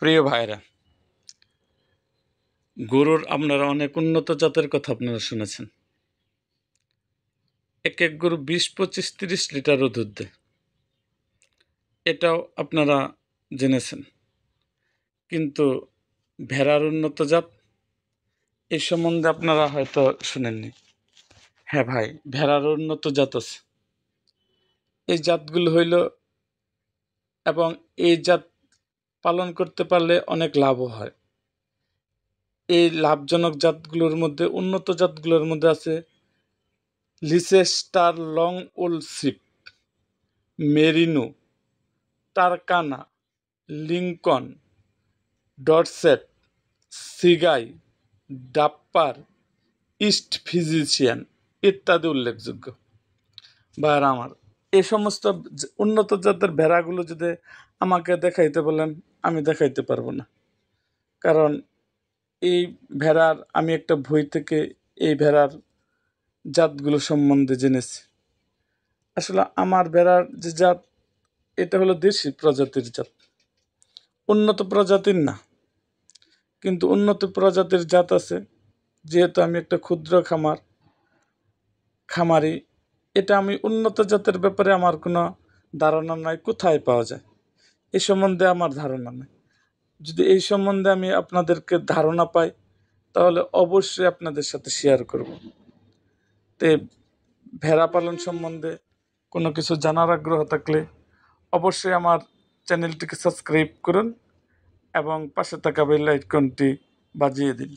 প্রিয় ভাইরা, গরুর আপনারা অনেক উন্নত জাতের কথা আপনারা শুনেছেন। এক এক গরু 20, 25, 30 লিটারও দুধ দেয়, এটাও আপনারা জেনেছেন। কিন্তু ভেড়ার উন্নত জাত এই সম্বন্ধে আপনারা হয়তো শুনেননি। হ্যাঁ ভাই, ভেড়ার উন্নত জাত আছে। এই জাতগুলো হইল, এবং এই জাত পালন করতে পারলে অনেক লাভও হয়। এই লাভজনক জাতগুলোর মধ্যে, উন্নত জাতগুলোর মধ্যে আছে Leicester long wool sheep, Merino, টারকানা, লিঙ্কন, ডরসেট, সিগাই, ডাপ্পার, ইস্ট ফিজিশিয়ান ইত্যাদি উল্লেখযোগ্য। ভাইয়েরা আমার, এই সমস্ত উন্নত জাতের ভেড়াগুলো যদি আমাকে দেখাইতে বলেন, আমি দেখাইতে পারবো না। কারণ এই ভেড়ার, আমি একটা বই থেকে এই ভেড়ার জাতগুলো সম্বন্ধে জেনেছি। আসলে আমার ভেড়ার যে জাত, এটা হলো দেশি প্রজাতির জাত, উন্নত প্রজাতির না। কিন্তু উন্নত প্রজাতির জাত আছে। যেহেতু আমি একটা ক্ষুদ্র খামারি, এটা আমি উন্নত জাতের ব্যাপারে আমার কোনো ধারণা নাই, কোথায় পাওয়া যায় এই সম্বন্ধে আমার ধারণা নেই। যদি এই সম্বন্ধে আমি আপনাদেরকে ধারণা পাই, তাহলে অবশ্যই আপনাদের সাথে শেয়ার করব। তে ভেড়া পালন সম্বন্ধে কোনো কিছু জানার আগ্রহ থাকলে অবশ্যই আমার চ্যানেলটিকে সাবস্ক্রাইব করুন এবং পাশে থাকা বেল আইকনটি বাজিয়ে দিন।